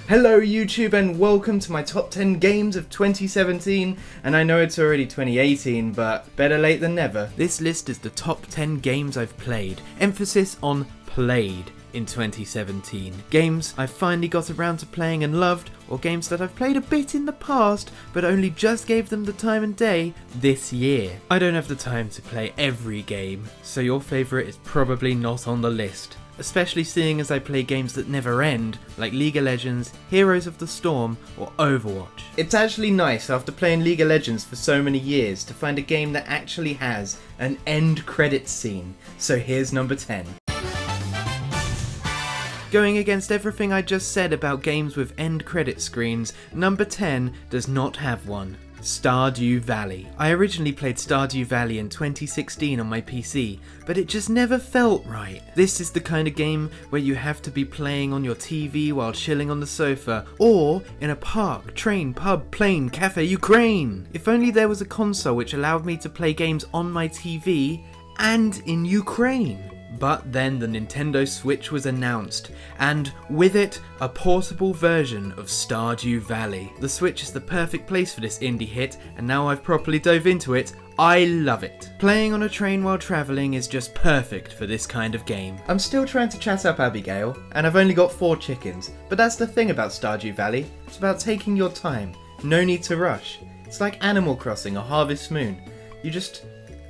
Hello YouTube and welcome to my top 10 games of 2017, and I know it's already 2018, but better late than never. This list is the top 10 games I've played, emphasis on played, in 2017. Games I've finally got around to playing and loved, or games that I've played a bit in the past, but only just gave them the time and day this year. I don't have the time to play every game, so your favourite is probably not on the list. Especially seeing as I play games that never end, like League of Legends, Heroes of the Storm, or Overwatch. It's actually nice after playing League of Legends for so many years to find a game that actually has an end credits scene, so here's number 10. Going against everything I just said about games with end credit screens, number 10 does not have one. Stardew Valley. I originally played Stardew Valley in 2016 on my PC, but it just never felt right. This is the kind of game where you have to be playing on your TV while chilling on the sofa, or in a park, train, pub, plane, cafe, Ukraine. If only there was a console which allowed me to play games on my TV and in Ukraine. But then the Nintendo Switch was announced, and with it, a portable version of Stardew Valley. The Switch is the perfect place for this indie hit, and now I've properly dove into it, I love it. Playing on a train while travelling is just perfect for this kind of game. I'm still trying to chat up Abigail, and I've only got 4 chickens, but that's the thing about Stardew Valley. It's about taking your time, no need to rush. It's like Animal Crossing or Harvest Moon. You just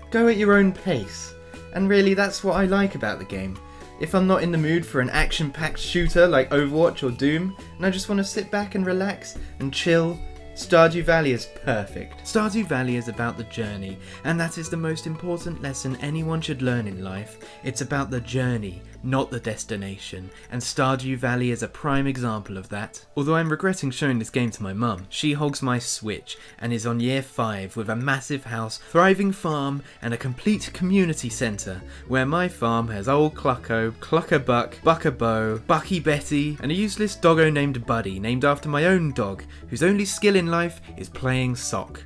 go at your own pace. And really, that's what I like about the game. If I'm not in the mood for an action-packed shooter like Overwatch or Doom, and I just want to sit back and relax and chill, Stardew Valley is perfect. Stardew Valley is about the journey, and that is the most important lesson anyone should learn in life. It's about the journey, not the destination, and Stardew Valley is a prime example of that. Although I'm regretting showing this game to my mum, she hogs my Switch and is on year 5 with a massive house, thriving farm, and a complete community centre, where my farm has old Clucko, Cluckerbuck, Buckabow, Bucky Betty, and a useless doggo named Buddy, named after my own dog, whose only skill in life is playing sock.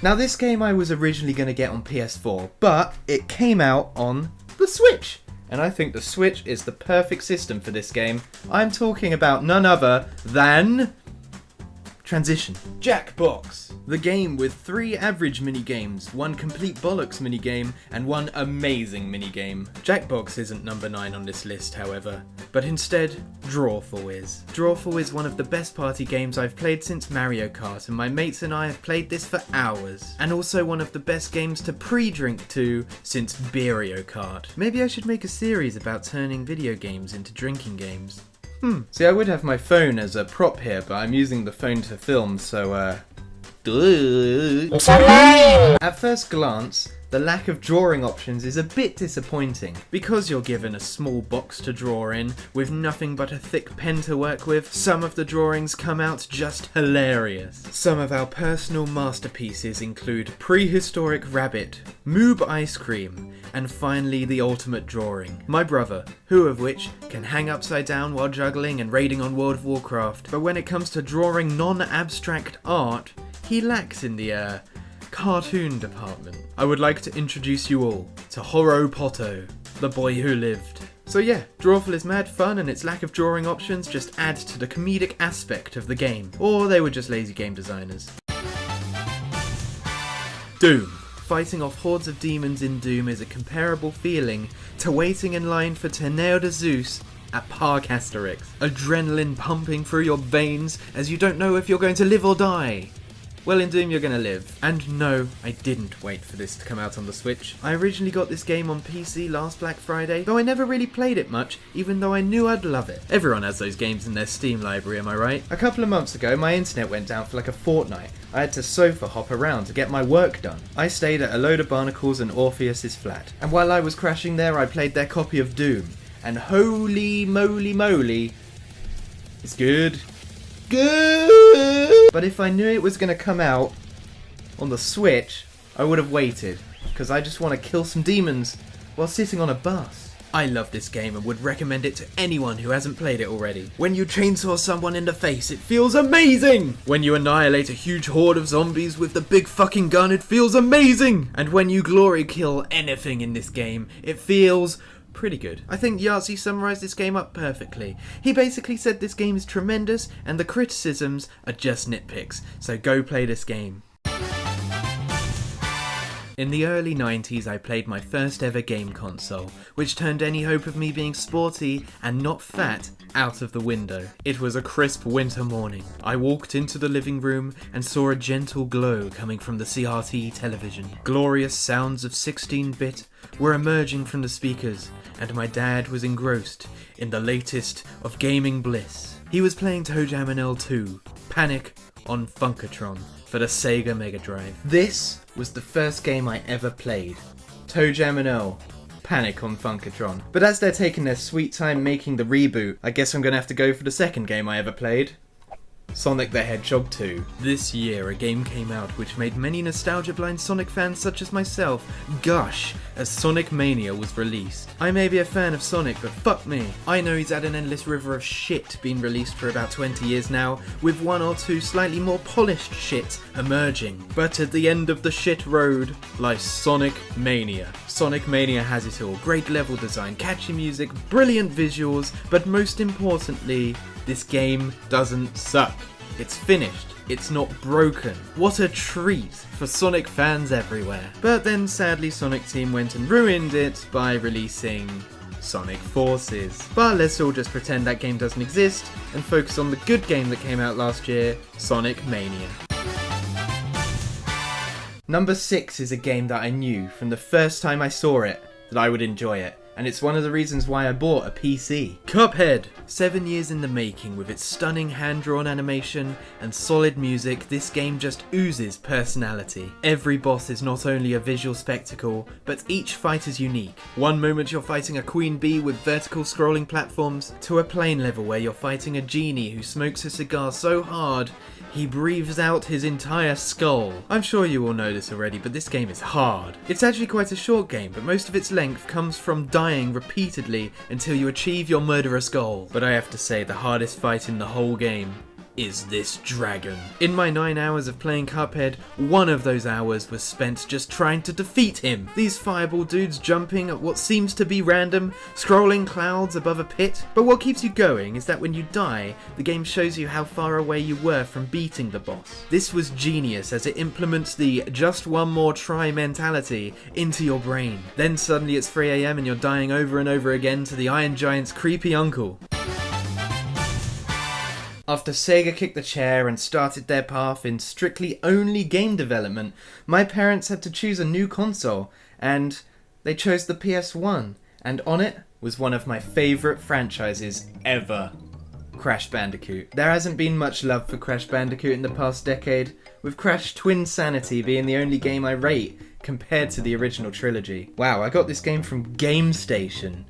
Now this game I was originally going to get on PS4, but it came out on the Switch, and I think the Switch is the perfect system for this game. I'm talking about none other than Transition. Jackbox. The game with 3 average minigames, 1 complete bollocks minigame, and 1 amazing minigame. Jackbox isn't number 9 on this list, however, but instead, Drawful is. Drawful is one of the best party games I've played since Mario Kart, and my mates and I have played this for hours. And also one of the best games to pre-drink to since Mario Kart. Maybe I should make a series about turning video games into drinking games. See, I would have my phone as a prop here, but I'm using the phone to film, so At first glance, the lack of drawing options is a bit disappointing, because you're given a small box to draw in, with nothing but a thick pen to work with. Some of the drawings come out just hilarious. Some of our personal masterpieces include Prehistoric Rabbit, Moob Ice Cream, and finally the ultimate drawing, My Brother, who of which can hang upside down while juggling and raiding on World of Warcraft. But when it comes to drawing non-abstract art, he lacks in the cartoon department. I would like to introduce you all to Horo Poto, the boy who lived. So yeah, Drawful is mad fun, and its lack of drawing options just adds to the comedic aspect of the game. Or they were just lazy game designers. Doom. Fighting off hordes of demons in Doom is a comparable feeling to waiting in line for Tornado de Zeus at Park Asterix. Adrenaline pumping through your veins as you don't know if you're going to live or die. Well, in Doom you're gonna live. And no, I didn't wait for this to come out on the Switch. I originally got this game on PC last Black Friday, though I never really played it much, even though I knew I'd love it. Everyone has those games in their Steam library, am I right? A couple of months ago, my internet went down for like a fortnight. I had to sofa hop around to get my work done. I stayed at a load of barnacles and Orpheus's flat. And while I was crashing there, I played their copy of Doom. And holy moly, it's good. Good! But if I knew it was going to come out on the Switch, I would have waited, because I just want to kill some demons while sitting on a bus. I love this game and would recommend it to anyone who hasn't played it already. When you chainsaw someone in the face, it feels amazing! When you annihilate a huge horde of zombies with the big fucking gun, it feels amazing! And when you glory kill anything in this game, it feels pretty good. I think Yahtzee summarised this game up perfectly. He basically said this game is tremendous and the criticisms are just nitpicks, so go play this game. In the early 90s I played my first ever game console, which turned any hope of me being sporty and not fat out of the window. It was a crisp winter morning. I walked into the living room and saw a gentle glow coming from the CRT television. Glorious sounds of 16-bit were emerging from the speakers, and my dad was engrossed in the latest of gaming bliss. He was playing ToeJam and Earl 2, Panic on Funkatron, for the Sega Mega Drive. This was the first game I ever played. ToeJam and Earl, Panic on Funkatron. But as they're taking their sweet time making the reboot, I guess I'm gonna have to go for the second game I ever played. Sonic the Hedgehog 2. This year a game came out which made many nostalgia-blind Sonic fans such as myself gush as Sonic Mania was released. I may be a fan of Sonic, but fuck me. I know he's had an endless river of shit being released for about 20 years now, with one or two slightly more polished shit emerging. But at the end of the shit road lies Sonic Mania. Sonic Mania has it all. Great level design, catchy music, brilliant visuals, but most importantly, this game doesn't suck. It's finished. It's not broken. What a treat for Sonic fans everywhere. But then sadly Sonic Team went and ruined it by releasing Sonic Forces. But let's all just pretend that game doesn't exist and focus on the good game that came out last year, Sonic Mania. Number 6 is a game that I knew from the first time I saw it that I would enjoy it. And it's one of the reasons why I bought a PC. Cuphead! 7 years in the making, with its stunning hand-drawn animation and solid music, this game just oozes personality. Every boss is not only a visual spectacle, but each fight is unique. One moment you're fighting a queen bee with vertical scrolling platforms, to a plain level where you're fighting a genie who smokes a cigar so hard he breathes out his entire skull. I'm sure you all know this already, but this game is hard. It's actually quite a short game, but most of its length comes from dying repeatedly until you achieve your murderous goal. But I have to say, the hardest fight in the whole game is this dragon. In my 9 hours of playing Cuphead, one of those hours was spent just trying to defeat him. These fireball dudes jumping at what seems to be random, scrolling clouds above a pit. But what keeps you going is that when you die, the game shows you how far away you were from beating the boss. This was genius as it implements the just one more try mentality into your brain. Then suddenly it's 3 AM and you're dying over and over again to the Iron Giant's creepy uncle. After Sega kicked the chair and started their path in strictly only game development, my parents had to choose a new console, and they chose the PS1, and on it was one of my favourite franchises ever, Crash Bandicoot. There hasn't been much love for Crash Bandicoot in the past decade, with Crash Twinsanity being the only game I rate compared to the original trilogy. Wow, I got this game from GameStation.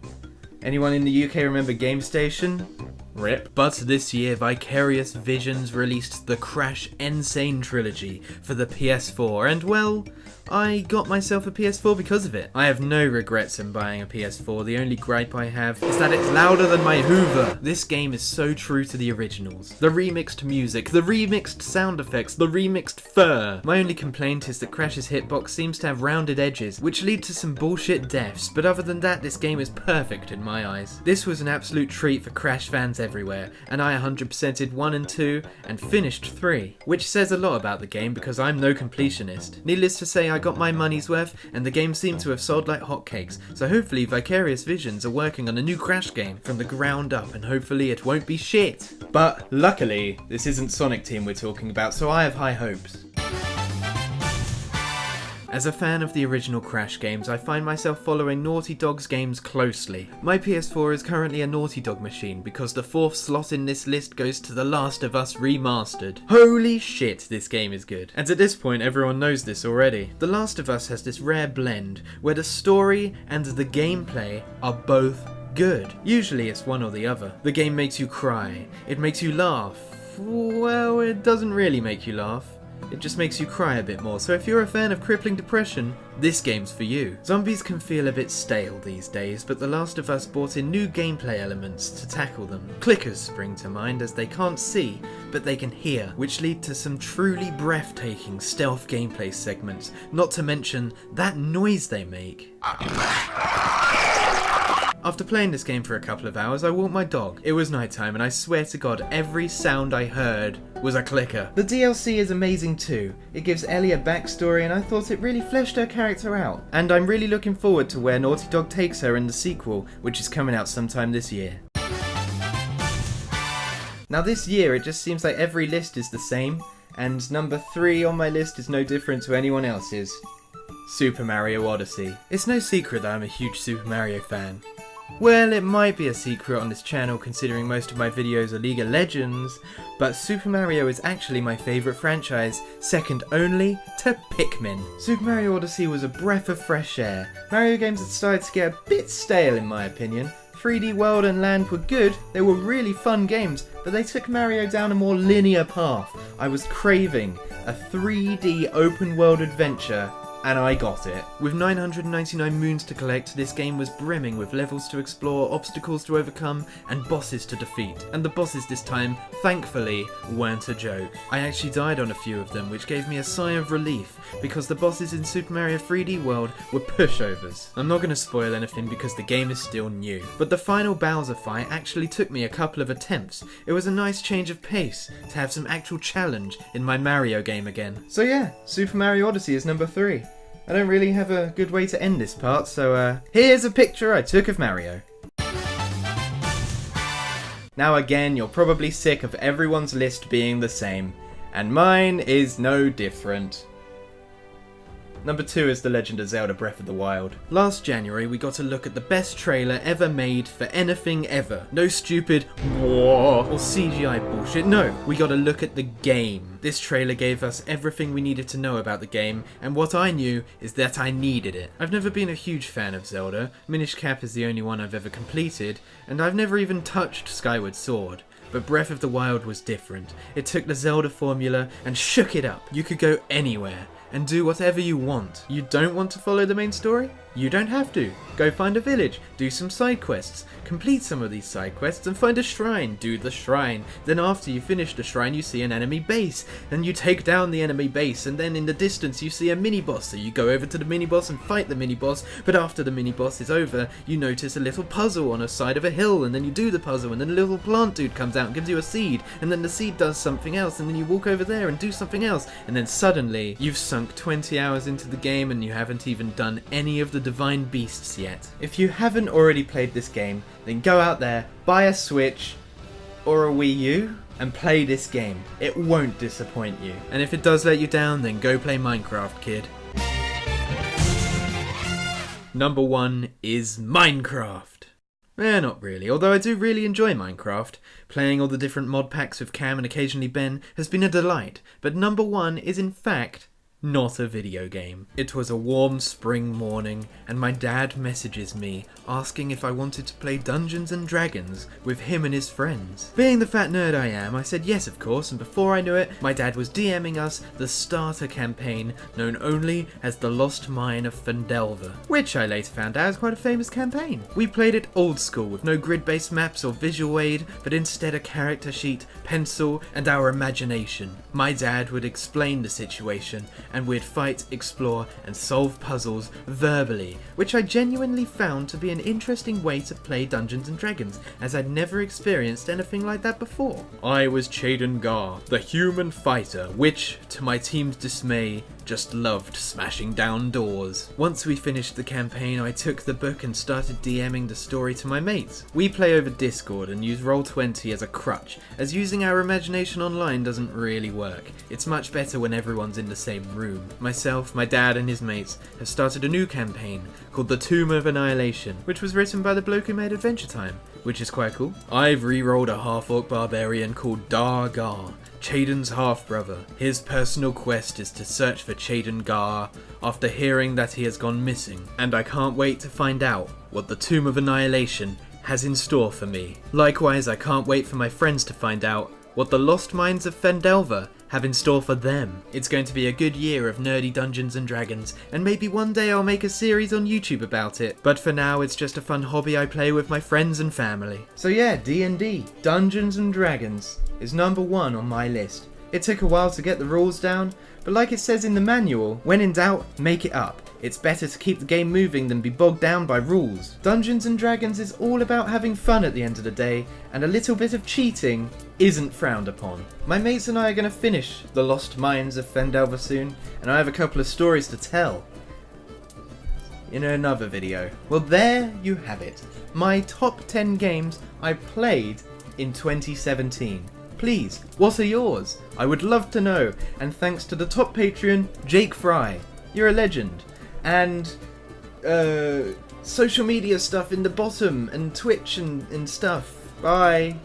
Anyone in the UK remember GameStation? RIP. But this year, Vicarious Visions released the Crash Insane Trilogy for the PS4, and well, I got myself a PS4 because of it. I have no regrets in buying a PS4, the only gripe I have is that it's louder than my Hoover. This game is so true to the originals. The remixed music, the remixed sound effects, the remixed fur. My only complaint is that Crash's hitbox seems to have rounded edges, which lead to some bullshit deaths, but other than that, this game is perfect in my eyes. This was an absolute treat for Crash fans everywhere, and I 100%ed 1 and 2 and finished 3, which says a lot about the game because I'm no completionist. Needless to say, I got my money's worth, and the game seemed to have sold like hotcakes, so hopefully Vicarious Visions are working on a new Crash game from the ground up, and hopefully it won't be shit. But luckily, this isn't Sonic Team we're talking about, so I have high hopes. As a fan of the original Crash games, I find myself following Naughty Dog's games closely. My PS4 is currently a Naughty Dog machine because the 4th slot in this list goes to The Last of Us Remastered. Holy shit, this game is good. And at this point, everyone knows this already. The Last of Us has this rare blend where the story and the gameplay are both good. Usually it's one or the other. The game makes you cry. It makes you laugh. Well, it doesn't really make you laugh. It just makes you cry a bit more, so if you're a fan of crippling depression, this game's for you. Zombies can feel a bit stale these days, but The Last of Us brought in new gameplay elements to tackle them. Clickers spring to mind as they can't see, but they can hear, which lead to some truly breathtaking stealth gameplay segments, not to mention that noise they make. After playing this game for a couple of hours, I walked my dog. It was nighttime, and I swear to God, every sound I heard was a clicker. The DLC is amazing too. It gives Ellie a backstory, and I thought it really fleshed her character out. And I'm really looking forward to where Naughty Dog takes her in the sequel, which is coming out sometime this year. Now this year, it just seems like every list is the same, and number 3 on my list is no different to anyone else's. Super Mario Odyssey. It's no secret that I'm a huge Super Mario fan. Well, it might be a secret on this channel considering most of my videos are League of Legends, but Super Mario is actually my favourite franchise, second only to Pikmin. Super Mario Odyssey was a breath of fresh air. Mario games had started to get a bit stale in my opinion. 3D World and Land were good, they were really fun games, but they took Mario down a more linear path. I was craving a 3D open world adventure, and I got it. With 999 moons to collect, this game was brimming with levels to explore, obstacles to overcome, and bosses to defeat. And the bosses this time, thankfully, weren't a joke. I actually died on a few of them, which gave me a sigh of relief, because the bosses in Super Mario 3D World were pushovers. I'm not going to spoil anything because the game is still new, but the final Bowser fight actually took me a couple of attempts. It was a nice change of pace to have some actual challenge in my Mario game again. So yeah, Super Mario Odyssey is number 3. I don't really have a good way to end this part, so here's a picture I took of Mario. Now again, you're probably sick of everyone's list being the same, and mine is no different. Number 2 is The Legend of Zelda Breath of the Wild. Last January we got a look at the best trailer ever made for anything ever. No stupid war or CGI bullshit, no, we got a look at the game. This trailer gave us everything we needed to know about the game, and what I knew is that I needed it. I've never been a huge fan of Zelda, Minish Cap is the only one I've ever completed, and I've never even touched Skyward Sword. But Breath of the Wild was different. It took the Zelda formula and shook it up. You could go anywhere and do whatever you want. You don't want to follow the main story? You don't have to. Go find a village, do some side quests, complete some of these side quests and find a shrine, do the shrine. Then after you finish the shrine you see an enemy base, and you take down the enemy base, and then in the distance you see a mini boss, so you go over to the mini boss and fight the mini boss, but after the mini boss is over you notice a little puzzle on a side of a hill, and then you do the puzzle, and then a little plant dude comes out and gives you a seed, and then the seed does something else, and then you walk over there and do something else, and then suddenly you've sunk 20 hours into the game and you haven't even done any of the divine beasts yet. If you haven't already played this game, then go out there, buy a Switch or a Wii U and play this game. It won't disappoint you. And if it does let you down, then go play Minecraft, kid. Number 1 is Minecraft. Not really, although I do really enjoy Minecraft. Playing all the different mod packs with Cam and occasionally Ben has been a delight, but number 1 is in fact not a video game. It was a warm spring morning and my dad messages me asking if I wanted to play Dungeons and Dragons with him and his friends. Being the fat nerd I am, I said yes of course, and before I knew it, my dad was DMing us the starter campaign known only as the Lost Mine of Phandelver, which I later found out is quite a famous campaign. We played it old school with no grid-based maps or visual aid, but instead a character sheet, pencil, and our imagination. My dad would explain the situation and we'd fight, explore, and solve puzzles verbally, which I genuinely found to be an interesting way to play Dungeons and Dragons, as I'd never experienced anything like that before. I was Chaden Gar, the human fighter, which, to my team's dismay, just loved smashing down doors. Once we finished the campaign, I took the book and started DMing the story to my mates. We play over Discord and use Roll20 as a crutch, as using our imagination online doesn't really work. It's much better when everyone's in the same room. Myself, my dad and his mates have started a new campaign called The Tomb of Annihilation, which was written by the bloke who made Adventure Time, which is quite cool. I've re-rolled a half-orc barbarian called Dar Gar, Chaden's half-brother. His personal quest is to search for Chaden Gar after hearing that he has gone missing, and I can't wait to find out what the Tomb of Annihilation has in store for me. Likewise, I can't wait for my friends to find out what the Lost Mines of Phandelver have in store for them. It's going to be a good year of nerdy Dungeons and Dragons, and maybe one day I'll make a series on YouTube about it, but for now it's just a fun hobby I play with my friends and family. So yeah, D&D, Dungeons and Dragons, is number 1 on my list. It took a while to get the rules down, but like it says in the manual, when in doubt, make it up. It's better to keep the game moving than be bogged down by rules. Dungeons and Dragons is all about having fun at the end of the day, and a little bit of cheating isn't frowned upon. My mates and I are going to finish The Lost Mines of Fendelver soon, and I have a couple of stories to tell in another video. Well, there you have it. My top 10 games I played in 2017. Please, what are yours? I would love to know. And thanks to the top Patreon, Jake Fry. You're a legend. And social media stuff in the bottom, and Twitch and stuff. Bye.